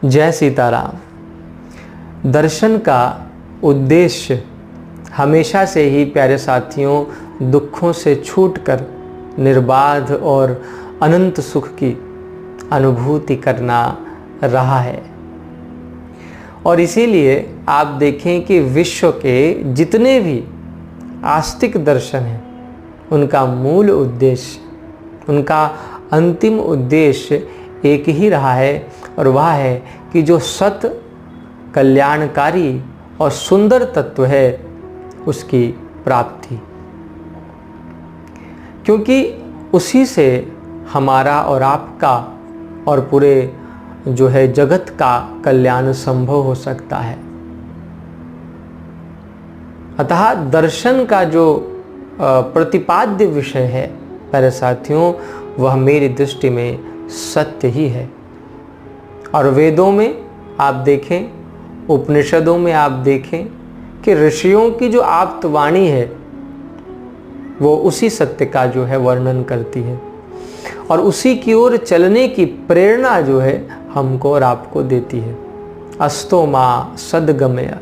जय सीताराम। दर्शन का उद्देश्य हमेशा से ही प्यारे साथियों दुखों से छूटकर निर्बाध और अनंत सुख की अनुभूति करना रहा है। और इसीलिए आप देखें कि विश्व के जितने भी आस्तिक दर्शन हैं उनका मूल उद्देश्य, उनका अंतिम उद्देश्य एक ही रहा है, और वह है कि जो सत कल्याणकारी और सुंदर तत्व है उसकी प्राप्ति, क्योंकि उसी से हमारा और आपका और पूरे जो है जगत का कल्याण संभव हो सकता है। अतः दर्शन का जो प्रतिपाद्य विषय है प्यारे साथियों, वह मेरी दृष्टि में सत्य ही है। और वेदों में आप देखें, उपनिषदों में आप देखें कि ऋषियों की जो आप्तवाणी है वो उसी सत्य का जो है वर्णन करती है, और उसी की ओर चलने की प्रेरणा जो है हमको और आपको देती है। अस्तो माँ सद्गमय,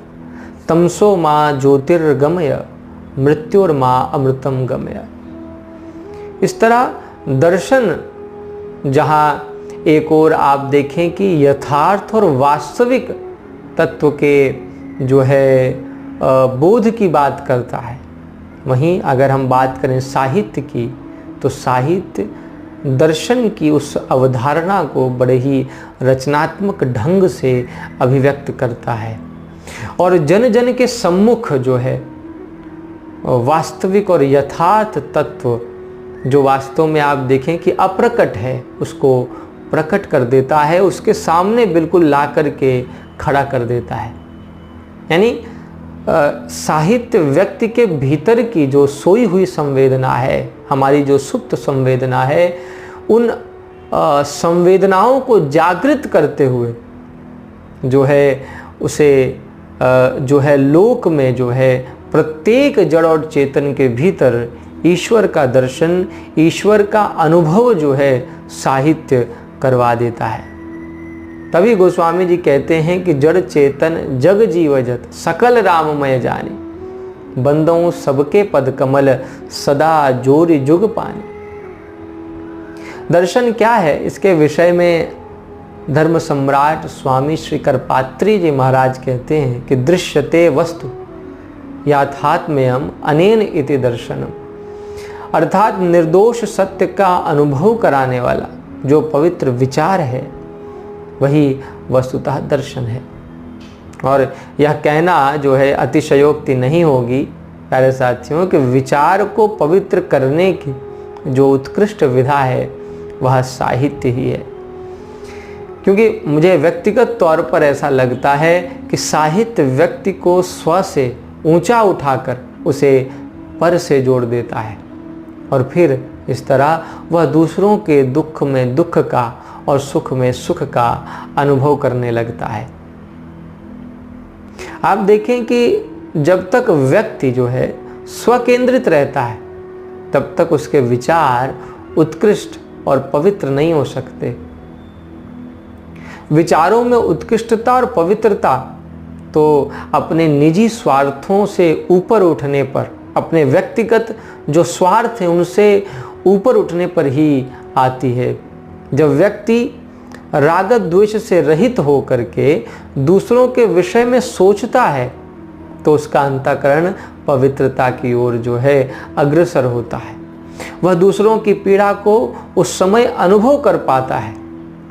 तमसो माँ ज्योतिर्गमय, मृत्योर्माँ अमृतम गमय। इस तरह दर्शन जहाँ एक और आप देखें कि यथार्थ और वास्तविक तत्व के जो है बोध की बात करता है, वहीं अगर हम बात करें साहित्य की, तो साहित्य दर्शन की उस अवधारणा को बड़े ही रचनात्मक ढंग से अभिव्यक्त करता है, और जन जन के सम्मुख जो है वास्तविक और यथार्थ तत्व जो वास्तव में आप देखें कि अप्रकट है उसको प्रकट कर देता है, उसके सामने बिल्कुल ला करके खड़ा कर देता है। यानी साहित्य व्यक्ति के भीतर की जो सोई हुई संवेदना है, हमारी जो सुप्त संवेदना है, उन संवेदनाओं को जागृत करते हुए जो है उसे जो है लोक में जो है प्रत्येक जड़ और चेतन के भीतर ईश्वर का दर्शन, ईश्वर का अनुभव जो है साहित्य करवा देता है। तभी गोस्वामी जी कहते हैं कि जड़ चेतन जग जीवजत सकल राममय जानी, बंदों सबके पद कमल सदा जोरि जुग पानी। दर्शन क्या है, इसके विषय में धर्म सम्राट स्वामी श्री करपात्री जी महाराज कहते हैं कि दृश्यते वस्तु याथात्म्यम अनेन इति दर्शनम, अर्थात निर्दोष सत्य का अनुभव कराने वाला जो पवित्र विचार है वही वस्तुतः दर्शन है। और यह कहना जो है अतिशयोक्ति नहीं होगी प्यारे साथियों कि विचार को पवित्र करने की जो उत्कृष्ट विधा है वह साहित्य ही है। क्योंकि मुझे व्यक्तिगत तौर पर ऐसा लगता है कि साहित्य व्यक्ति को स्व से ऊंचा उठाकर उसे पर से जोड़ देता है, और फिर इस तरह वह दूसरों के दुख में दुख का और सुख में सुख का अनुभव करने लगता है। आप देखें कि जब तक व्यक्ति जो है स्वकेंद्रित रहता है तब तक उसके विचार उत्कृष्ट और पवित्र नहीं हो सकते। विचारों में उत्कृष्टता और पवित्रता तो अपने निजी स्वार्थों से ऊपर उठने पर, अपने व्यक्तिगत जो स्वार्थ है उनसे ऊपर उठने पर ही आती है। जब व्यक्ति राग द्वेष से रहित होकर के दूसरों के विषय में सोचता है तो उसका अंतःकरण पवित्रता की ओर जो है अग्रसर होता है। वह दूसरों की पीड़ा को उस समय अनुभव कर पाता है,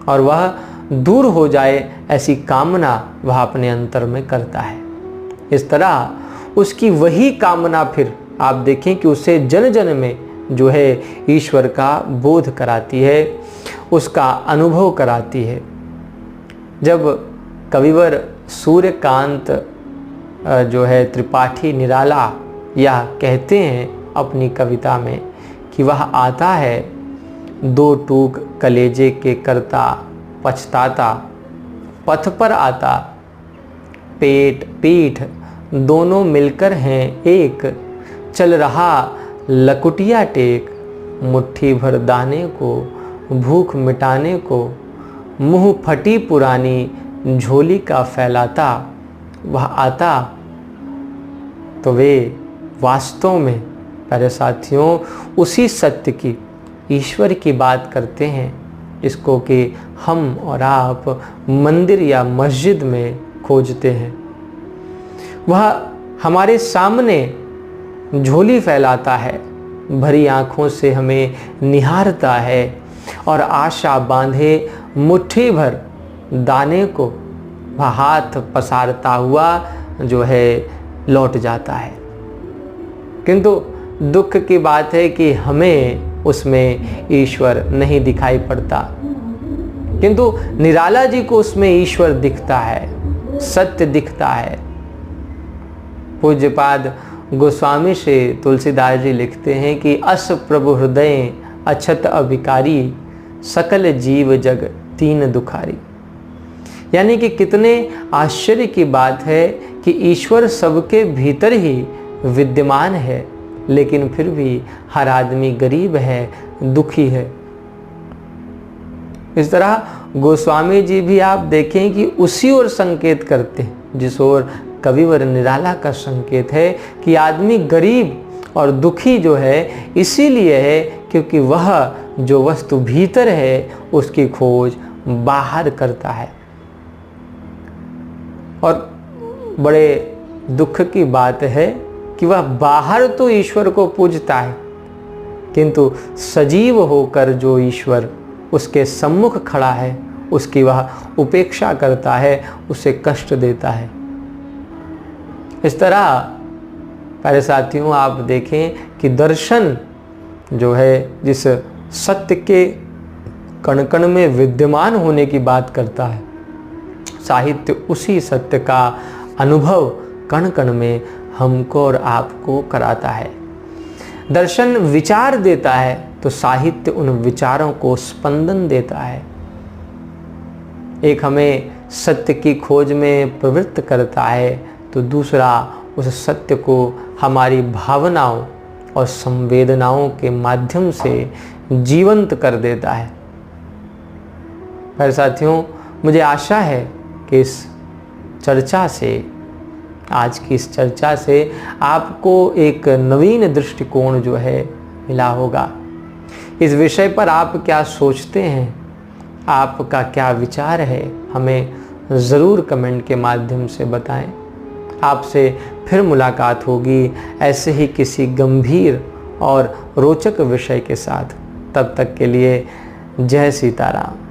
और वह दूर हो जाए ऐसी कामना वह अपने अंतर में करता है। इस तरह उसकी वही कामना फिर आप देखें कि उसे जन जन में जो है ईश्वर का बोध कराती है, उसका अनुभव कराती है। जब कविवर सूर्यकांत जो है त्रिपाठी निराला यह कहते हैं अपनी कविता में कि वह आता है दो टूक कलेजे के करता पछताता, पथ पर आता पेट पीठ दोनों मिलकर हैं एक, चल रहा लकुटिया टेक, मुट्ठी भर दाने को भूख मिटाने को, मुँह फटी पुरानी झोली का फैलाता वह आता, तो वे वास्तव में प्यारे साथियों उसी सत्य की, ईश्वर की बात करते हैं, जिसको कि हम और आप मंदिर या मस्जिद में खोजते हैं। वह हमारे सामने झोली फैलाता है, भरी आँखों से हमें निहारता है और आशा बांधे मुट्ठी भर दाने को वह हाथ पसारता हुआ जो है लौट जाता है। किंतु दुख की बात है कि हमें उसमें ईश्वर नहीं दिखाई पड़ता, किंतु निराला जी को उसमें ईश्वर दिखता है, सत्य दिखता है। पूज्यपाद गोस्वामी श्री तुलसीदास जी लिखते हैं कि अस प्रभु हृदय अछत अभिकारी, सकल जीव जग तीन दुखारी। यानी कि कितने आश्चर्य की बात है कि ईश्वर सबके भीतर ही विद्यमान है, लेकिन फिर भी हर आदमी गरीब है, दुखी है। इस तरह गोस्वामी जी भी आप देखें कि उसी ओर संकेत करते हैं जिस ओर कविवर निराला का संकेत है कि आदमी गरीब और दुखी जो है इसीलिए है क्योंकि वह जो वस्तु भीतर है उसकी खोज बाहर करता है। और बड़े दुख की बात है कि वह बाहर तो ईश्वर को पूजता है, किंतु सजीव होकर जो ईश्वर उसके सम्मुख खड़ा है उसकी वह उपेक्षा करता है, उसे कष्ट देता है। इस तरह प्यारे साथियों आप देखें कि दर्शन जो है जिस सत्य के कण कण में विद्यमान होने की बात करता है, साहित्य उसी सत्य का अनुभव कण कण में हमको और आपको कराता है। दर्शन विचार देता है तो साहित्य उन विचारों को स्पंदन देता है। एक हमें सत्य की खोज में प्रवृत्त करता है तो दूसरा उस सत्य को हमारी भावनाओं और संवेदनाओं के माध्यम से जीवंत कर देता है। फिर साथियों मुझे आशा है कि इस चर्चा से, आज की इस चर्चा से आपको एक नवीन दृष्टिकोण जो है मिला होगा। इस विषय पर आप क्या सोचते हैं, आपका क्या विचार है, हमें ज़रूर कमेंट के माध्यम से बताएं। आपसे फिर मुलाकात होगी ऐसे ही किसी गंभीर और रोचक विषय के साथ। तब तक के लिए जय सीताराम।